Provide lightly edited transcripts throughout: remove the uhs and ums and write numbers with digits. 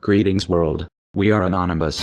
Greetings world, we are Anonymous.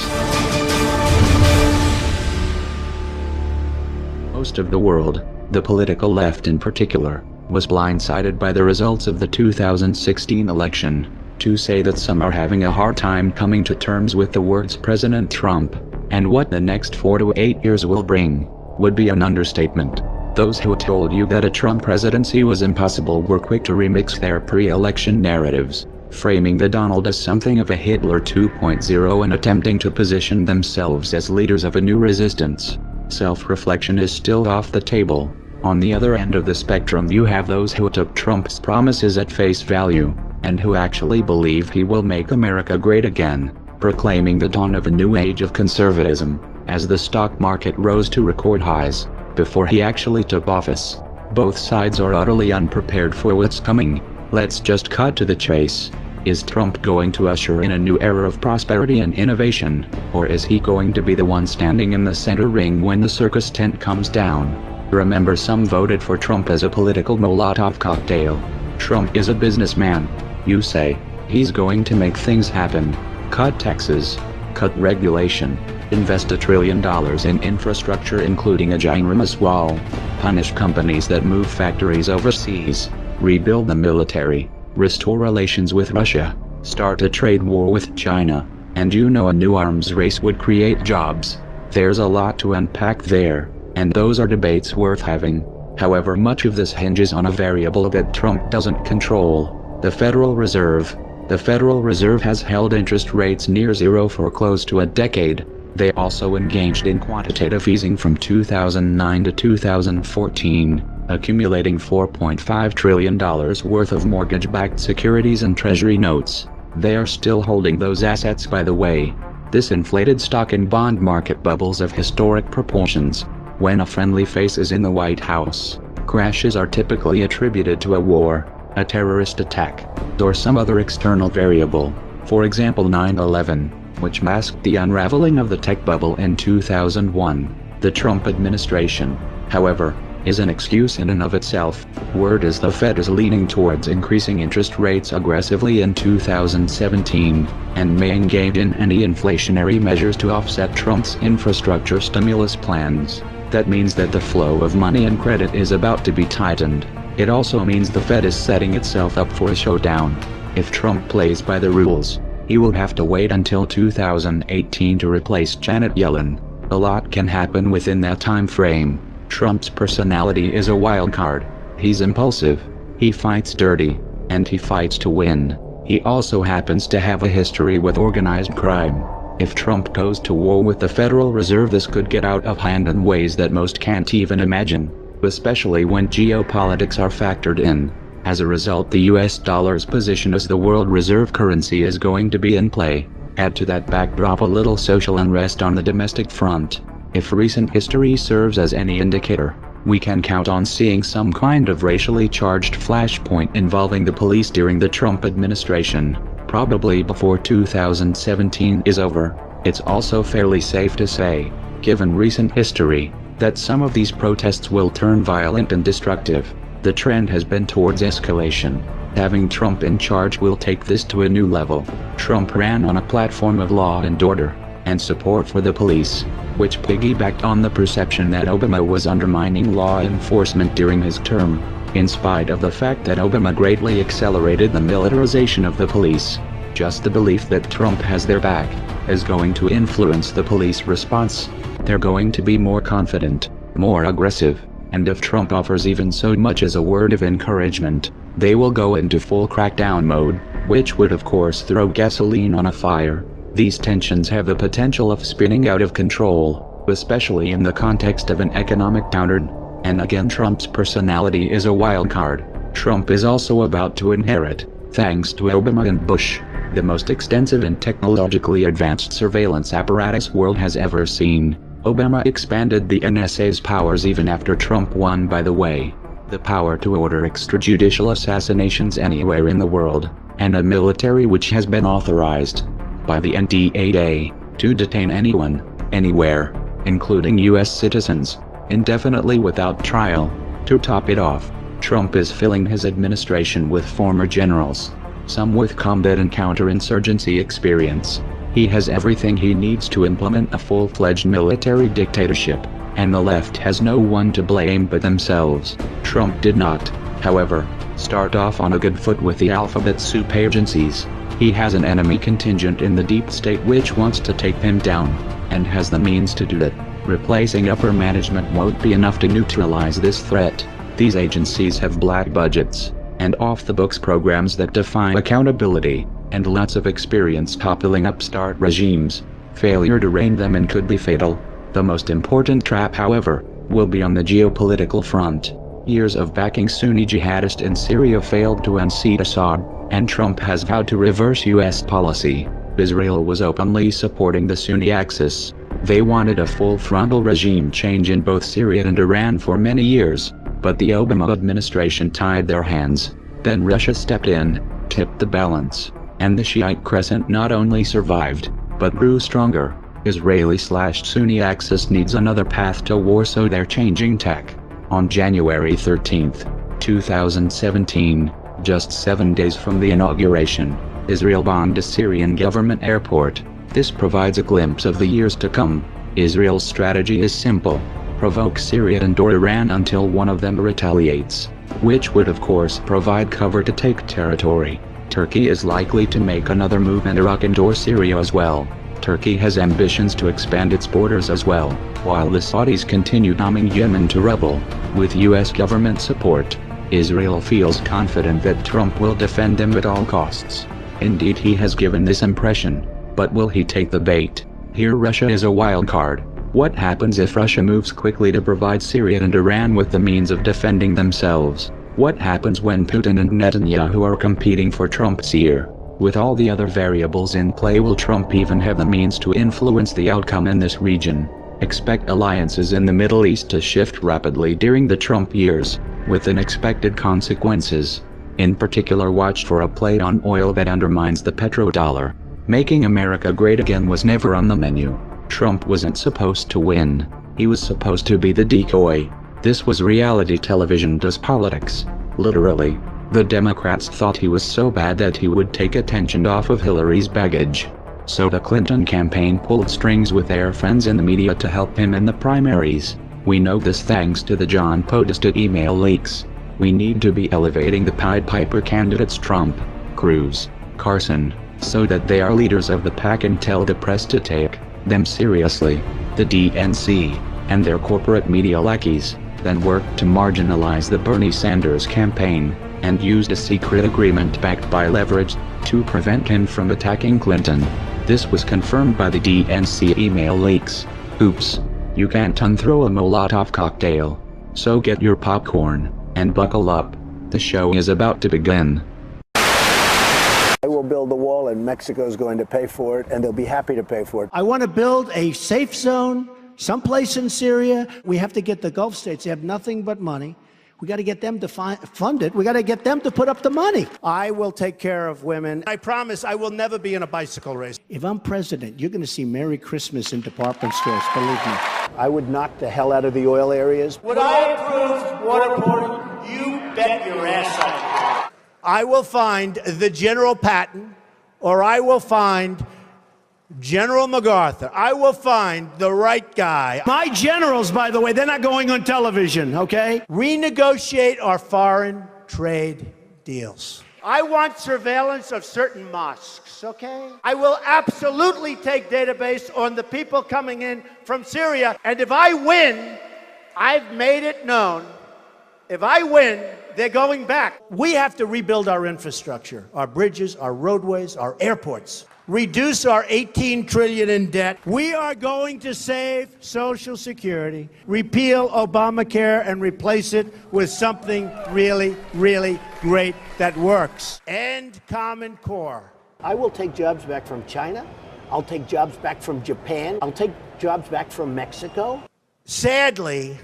Most of the world, the political left in particular, was blindsided by the results of the 2016 election. To say that some are having a hard time coming to terms with the words President Trump, and what the next 4 to 8 years will bring, would be an understatement. Those who told you that a Trump presidency was impossible were quick to remix their pre-election narratives, framing the Donald as something of a Hitler 2.0 and attempting to position themselves as leaders of a new resistance. Self-reflection is still off the table. On the other end of the spectrum you have those who took Trump's promises at face value, and who actually believe he will make America great again, proclaiming the dawn of a new age of conservatism, as the stock market rose to record highs, before he actually took office. Both sides are utterly unprepared for what's coming. Let's just cut to the chase. Is Trump going to usher in a new era of prosperity and innovation, or is he going to be the one standing in the center ring when the circus tent comes down? Remember, some voted for Trump as a political Molotov cocktail. Trump is a businessman. You say, he's going to make things happen. Cut taxes, cut regulation, invest $1 trillion in infrastructure including a ginormous wall, punish companies that move factories overseas, rebuild the military, restore relations with Russia, start a trade war with China, and a new arms race would create jobs. There's a lot to unpack there, and those are debates worth having. However, much of this hinges on a variable that Trump doesn't control: the Federal Reserve. The Federal Reserve has held interest rates near zero for close to a decade. They also engaged in quantitative easing from 2009 to 2014, accumulating $4.5 trillion worth of mortgage-backed securities and treasury notes. They are still holding those assets, by the way. This inflated stock and bond market bubbles of historic proportions. When a friendly face is in the White House, crashes are typically attributed to a war, a terrorist attack, or some other external variable. For example, 9/11, which masked the unraveling of the tech bubble in 2001. The Trump administration, however, is an excuse in and of itself. Word is the Fed is leaning towards increasing interest rates aggressively in 2017, and may engage in anti-inflationary measures to offset Trump's infrastructure stimulus plans. That means that the flow of money and credit is about to be tightened. It also means the Fed is setting itself up for a showdown. If Trump plays by the rules, he will have to wait until 2018 to replace Janet Yellen. A lot can happen within that time frame. Trump's personality is a wild card. He's impulsive, he fights dirty, and he fights to win. He also happens to have a history with organized crime. If Trump goes to war with the Federal Reserve, this could get out of hand in ways that most can't even imagine, especially when geopolitics are factored in. As a result, the US dollar's position as the world reserve currency is going to be in play. Add to that backdrop a little social unrest on the domestic front. If recent history serves as any indicator, we can count on seeing some kind of racially charged flashpoint involving the police during the Trump administration, probably before 2017 is over. It's also fairly safe to say, given recent history, that some of these protests will turn violent and destructive. The trend has been towards escalation. Having Trump in charge will take this to a new level. Trump ran on a platform of law and order, and support for the police, which piggybacked on the perception that Obama was undermining law enforcement during his term. In spite of the fact that Obama greatly accelerated the militarization of the police, just the belief that Trump has their back is going to influence the police response. They're going to be more confident, more aggressive, and if Trump offers even so much as a word of encouragement, they will go into full crackdown mode, which would of course throw gasoline on a fire. These tensions have the potential of spinning out of control, especially in the context of an economic downturn. And again, Trump's personality is a wild card. Trump is also about to inherit, thanks to Obama and Bush, the most extensive and technologically advanced surveillance apparatus world has ever seen. Obama expanded the NSA's powers even after Trump won, by the way. The power to order extrajudicial assassinations anywhere in the world, and a military which has been authorized by the NDAA to detain anyone, anywhere, including US citizens, indefinitely without trial. To top it off, Trump is filling his administration with former generals, some with combat and counterinsurgency experience. He has everything he needs to implement a full-fledged military dictatorship, and the left has no one to blame but themselves. Trump did not, however, start off on a good foot with the alphabet soup agencies. He has an enemy contingent in the deep state which wants to take him down, and has the means to do it. Replacing upper management won't be enough to neutralize this threat. These agencies have black budgets, and off-the-books programs that defy accountability, and lots of experience toppling upstart regimes. Failure to rein them in could be fatal. The most important trap, however, will be on the geopolitical front. Years of backing Sunni jihadists in Syria failed to unseat Assad, and Trump has vowed to reverse U.S. policy. Israel was openly supporting the Sunni axis. They wanted a full frontal regime change in both Syria and Iran for many years, but the Obama administration tied their hands. Then Russia stepped in, tipped the balance, and the Shiite crescent not only survived, but grew stronger. Israeli/Sunni axis needs another path to war, so they're changing tack. On January 13, 2017, just 7 days from the inauguration, Israel bombed a Syrian government airport. This provides a glimpse of the years to come. Israel's strategy is simple: provoke Syria and/or Iran until one of them retaliates, which would of course provide cover to take territory. Turkey is likely to make another move in Iraq and/or Syria as well. Turkey has ambitions to expand its borders as well, while the Saudis continue bombing Yemen to rubble. With U.S. government support, Israel feels confident that Trump will defend them at all costs. Indeed, he has given this impression. But will he take the bait? Here Russia is a wild card. What happens if Russia moves quickly to provide Syria and Iran with the means of defending themselves? What happens when Putin and Netanyahu are competing for Trump's ear? With all the other variables in play, will Trump even have the means to influence the outcome in this region? Expect alliances in the Middle East to shift rapidly during the Trump years, with unexpected consequences. In particular, watch for a play on oil that undermines the petrodollar. Making America great again was never on the menu. Trump wasn't supposed to win. He was supposed to be the decoy. This was reality television does politics. Literally. The Democrats thought he was so bad that he would take attention off of Hillary's baggage. So the Clinton campaign pulled strings with their friends in the media to help him in the primaries. We know this thanks to the John Podesta email leaks. We need to be elevating the Pied Piper candidates Trump, Cruz, Carson, so that they are leaders of the pack and tell the press to take them seriously. The DNC, and their corporate media lackeys, then worked to marginalize the Bernie Sanders campaign, and used a secret agreement backed by leverage, to prevent him from attacking Clinton. This was confirmed by the DNC email leaks. Oops. You can't unthrow a Molotov cocktail. So get your popcorn, and buckle up. The show is about to begin. I will build the wall, and Mexico is going to pay for it, and they'll be happy to pay for it. I want to build a safe zone someplace in Syria. We have to get the Gulf states. They have nothing but money. We got to get them to fund it. We got to get them to put up the money. I will take care of women. I promise I will never be in a bicycle race. If I'm president, you're going to see Merry Christmas in department stores, believe me. I would knock the hell out of the oil areas. Would I approve waterboarding? You bet your ass I would. I will find the General Patton, or I will find General MacArthur. I will find the right guy. My generals, by the way, they're not going on television, okay? Renegotiate our foreign trade deals. I want surveillance of certain mosques, okay? I will absolutely take database on the people coming in from Syria. And if I win, I've made it known, if I win, they're going back. We have to rebuild our infrastructure, our bridges, our roadways, our airports. Reduce our $18 trillion in debt. We are going to save Social Security, repeal Obamacare, and replace it with something really, really great that works. End Common Core. I will take jobs back from China. I'll take jobs back from Japan. I'll take jobs back from Mexico. Sadly,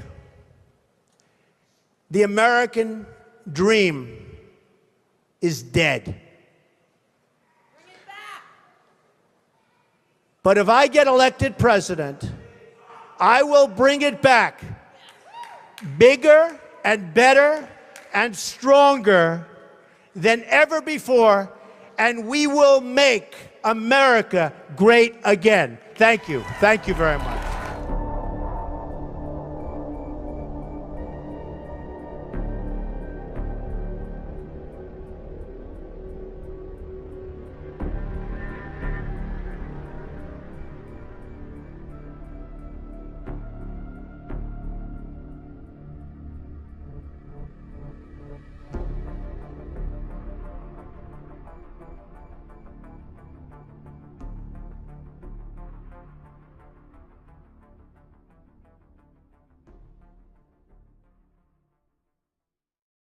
the American dream is dead. But if I get elected president, I will bring it back bigger and better and stronger than ever before and we will make America great again. Thank you. Thank you very much.